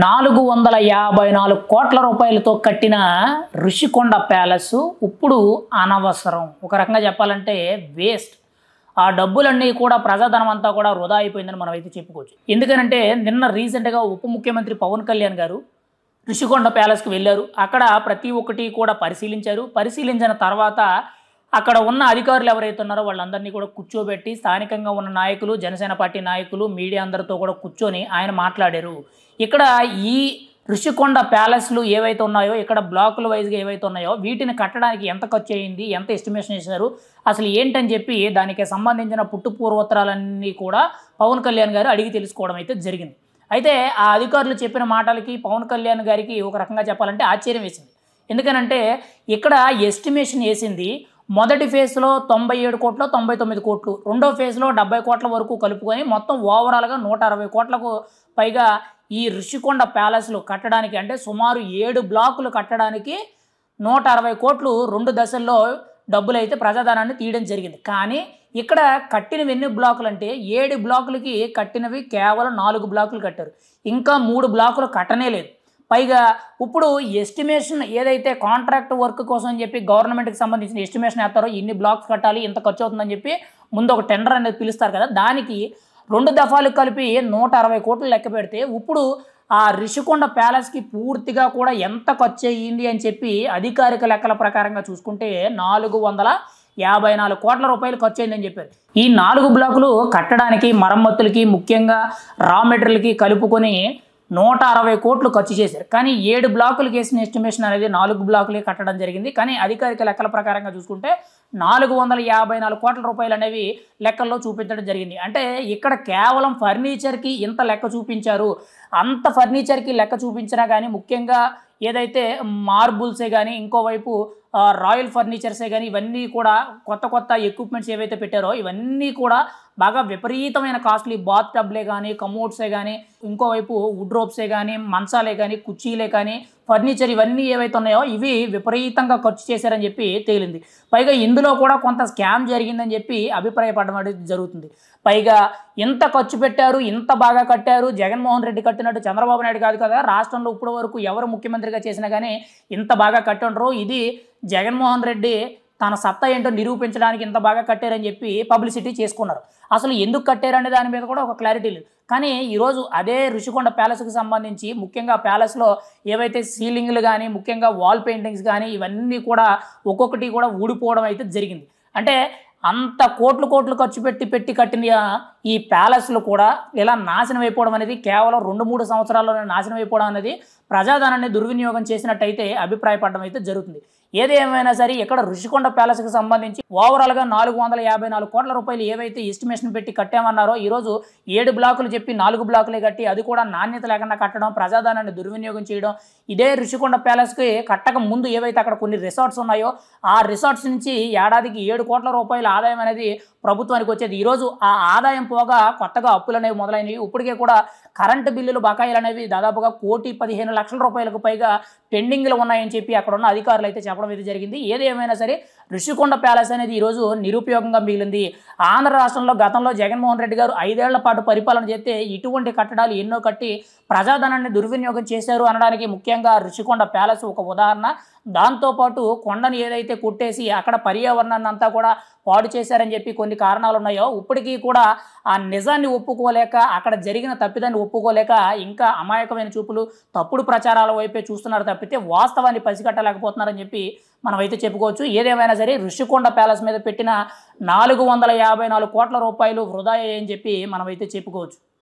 454 కోట్ల రూపాయలతో కట్టిన ఋషికొండ ప్యాలెస్ ఇప్పుడు అనవసరం. ఒక రకంగా చెప్పాలంటే వేస్ట్. ఆ డబ్బులన్నీ కూడా ప్రజాధనం అంతా కూడా వృధా అయిపోయిందని మనం అయితే చెప్పుకోవచ్చు. ఎందుకనంటే నిన్న రీసెంట్‌గా ఉప ముఖ్యమంత్రి పవన్ కళ్యాణ్ గారు ఋషికొండ ప్యాలెస్‌కి వెళ్లారు. అక్కడ ప్రతి ఒక్కటి కూడా పరిశీలించారు. పరిశీలించిన తర్వాత అక్కడ ఉన్న అధికారులు ఎవరైతే ఉన్నారో వాళ్ళందరినీ కూడా కూర్చోబెట్టి స్థానికంగా ఉన్న నాయకులు, జనసేన పార్టీ నాయకులు, మీడియా అందరితో కూడా కూర్చొని ఆయన మాట్లాడారు. ఇక్కడ ఈ ఋషికొండ ప్యాలెస్‌లు ఏవైతే ఉన్నాయో, ఇక్కడ బ్లాకుల వైస్‌గా ఏవైతే ఉన్నాయో వీటిని కట్టడానికి ఎంత ఖర్చు అయింది, ఎంత ఎస్టిమేషన్ చేశారు, అసలు ఏంటని చెప్పి దానికి సంబంధించిన పుట్టు పూర్వోత్తరాలన్నీ కూడా పవన్ కళ్యాణ్ గారు అడిగి తెలుసుకోవడం అయితే జరిగింది. అయితే ఆ అధికారులు చెప్పిన మాటలకి పవన్ కళ్యాణ్ గారికి ఒక రకంగా చెప్పాలంటే ఆశ్చర్యం వేసింది. ఎందుకనంటే ఇక్కడ ఎస్టిమేషన్ వేసింది మొదటి ఫేజ్‌లో 97 కోట్లు, 99 కోట్లు, రెండో ఫేజ్‌లో 70 కోట్ల వరకు కలుపుకొని మొత్తం ఓవరాల్‌గా 160 కోట్లకు పైగా ఈ ఋషికొండ ప్యాలెస్‌లు కట్టడానికి, అంటే సుమారు 7 బ్లాకులు కట్టడానికి 160 కోట్లు 2 దశల్లో డబ్బులైతే ప్రజాధనాన్ని తీయడం జరిగింది. కానీ ఇక్కడ కట్టినవి ఎన్ని బ్లాకులు అంటే 7 బ్లాకులకి కట్టినవి కేవలం 4 బ్లాకులు కట్టారు. ఇంకా 3 బ్లాకులు కట్టనే లేదు. పైగా ఇప్పుడు ఎస్టిమేషన్ ఏదైతే కాంట్రాక్ట్ వర్క్ కోసం అని చెప్పి గవర్నమెంట్‌కి సంబంధించిన ఎస్టిమేషన్ వేస్తారో, ఇన్ని బ్లాక్స్ కట్టాలి, ఇంత ఖర్చు అవుతుందని చెప్పి ముందు ఒక టెండర్ అనేది పిలుస్తారు కదా, దానికి 2 దఫాలు కలిపి 160 కోట్లు లెక్క పెడితే ఇప్పుడు ఆ ఋషికొండ ప్యాలెస్‌కి పూర్తిగా కూడా ఎంత ఖర్చు అయ్యింది అని చెప్పి అధికారిక లెక్కల ప్రకారంగా చూసుకుంటే 454 కోట్ల రూపాయలు ఖర్చు అయిందని చెప్పారు. ఈ 4 బ్లాకులు కట్టడానికి, మరమ్మతులకి, ముఖ్యంగా రా మెటీరియల్‌కి కలుపుకొని 160 కోట్లు ఖర్చు చేశారు. కానీ 7 బ్లాకులకు వేసిన ఎస్టిమేషన్ అనేది 4 బ్లాకులే కట్టడం జరిగింది. కానీ అధికారిక లెక్కల ప్రకారంగా చూసుకుంటే 454 కోట్ల రూపాయలు అనేవి లెక్కల్లో చూపించడం జరిగింది. అంటే ఇక్కడ కేవలం ఫర్నిచర్‌కి ఇంత లెక్క చూపించారు. అంత ఫర్నిచర్‌కి లెక్క చూపించినా కానీ ముఖ్యంగా ఏదైతే మార్బుల్సే కానీ, ఇంకోవైపు రాయల్ ఫర్నిచర్సే కానీ, ఇవన్నీ కూడా కొత్త ఎక్విప్మెంట్స్ ఏవైతే పెట్టారో ఇవన్నీ కూడా బాగా విపరీతమైన కాస్ట్లీ. బాత్ టబ్లే కానీ, కమోడ్సే కానీ, ఇంకోవైపు వుడ్ రోప్సే కానీ, మంచాలే కానీ, కుర్చీలే కానీ, ఫర్నిచర్ ఇవన్నీ ఏవైతే ఉన్నాయో ఇవి విపరీతంగా ఖర్చు చేశారని చెప్పి తేలింది. పైగా ఇందులో కూడా కొంత స్కామ్ జరిగిందని చెప్పి అభిప్రాయపడడం అనేది జరుగుతుంది. పైగా ఇంత ఖర్చు పెట్టారు, ఇంత బాగా కట్టారు, జగన్మోహన్ రెడ్డి కట్టినట్టు చంద్రబాబు నాయుడు కాదు కదా, రాష్ట్రంలో ఇప్పటి వరకు ఎవరు ముఖ్యమంత్రిగా చేసినా కానీ ఇంత బాగా కట్టుండరు, ఇది జగన్మోహన్ రెడ్డి తన సత్తా ఏంటో నిరూపించడానికి ఇంత బాగా కట్టారని చెప్పి పబ్లిసిటీ చేసుకున్నారు. అసలు ఎందుకు కట్టారనే దాని మీద కూడా ఒక క్లారిటీ లేదు. కానీ ఈరోజు అదే ఋషికొండ ప్యాలెస్కి సంబంధించి ముఖ్యంగా ప్యాలెస్లో ఏవైతే సీలింగ్లు కానీ, ముఖ్యంగా వాల్ పెయింటింగ్స్ కానీ ఇవన్నీ కూడా ఒక్కొక్కటి కూడా ఊడిపోవడం అయితే జరిగింది. అంటే అంత కోట్లు ఖర్చు పెట్టి కట్టిన ఈ ప్యాలెస్లు కూడా ఇలా నాశనం అయిపోవడం అనేది, కేవలం 2-3 సంవత్సరాల్లోనే నాశనం అయిపోవడం అనేది ప్రజాధనాన్ని దుర్వినియోగం చేసినట్టయితే అభిప్రాయపడడం అయితే జరుగుతుంది. ఏది ఏమైనా సరే ఇక్కడ ఋషికొండ ప్యాలెస్కి సంబంధించి ఓవరాల్గా 454 కోట్ల రూపాయలు ఏవైతే ఎస్టిమేషన్ పెట్టి కట్టామన్నారో ఈరోజు 7 బ్లాకులు చెప్పి 4 బ్లాకులే కట్టి, అది కూడా నాణ్యత లేకుండా కట్టడం, ప్రజాధనాన్ని దుర్వినియోగం చేయడం. ఇదే ఋషికొండ ప్యాలెస్కి కట్టక ముందు ఏవైతే అక్కడ కొన్ని రిసార్ట్స్ ఉన్నాయో ఆ రిసార్ట్స్ నుంచి ఏడాదికి 7 కోట్ల రూపాయల ఆదాయం అనేది ప్రభుత్వానికి వచ్చేది. ఈరోజు ఆ ఆదాయం పోగా కొత్తగా అప్పులు అనేవి మొదలైనవి. ఇప్పటికే కూడా కరెంటు బిల్లులు బకాయిలు అనేవి దాదాపుగా 1,15,00,000 రూపాయలకు పైగా పెండింగ్లు ఉన్నాయని చెప్పి అక్కడ ఉన్న అధికారులు అయితే చెప్పడం అయితే జరిగింది. ఏది ఏమైనా సరే ఋషికొండ ప్యాలెస్ అనేది ఈరోజు నిరుపయోగంగా మిగిలింది. ఆంధ్ర రాష్ట్రంలో గతంలో జగన్మోహన్ రెడ్డి గారు 5 ఏళ్ల పాటు పరిపాలన చేస్తే ఇటువంటి కట్టడాలు ఎన్నో కట్టి ప్రజాధనాన్ని దుర్వినియోగం చేశారు అనడానికి ముఖ్యంగా ఋషికొండ ప్యాలెస్ ఒక ఉదాహరణ. దాంతోపాటు కొండను ఏదైతే కొట్టేసి అక్కడ పర్యావరణాన్ని అంతా కూడా పాడు చేశారని చెప్పి కొన్ని కారణాలు ఉన్నాయో ఇప్పటికీ కూడా ఆ నిజాన్ని ఒప్పుకోలేక, అక్కడ జరిగిన తప్పిదాన్ని ఒప్పుకోలేక ఇంకా అమాయకమైన చూపులు, తప్పుడు ప్రచారాల వైపే చూస్తున్నారు తప్పితే వాస్తవాన్ని పసిగట్టలేకపోతున్నారని చెప్పి మనమైతే చెప్పుకోవచ్చు. ఏదేమైనా సరే ఋషికొండ ప్యాలెస్ మీద పెట్టిన 454 కోట్ల రూపాయలు వృధా అయ్యాయని చెప్పి మనమైతే చెప్పుకోవచ్చు.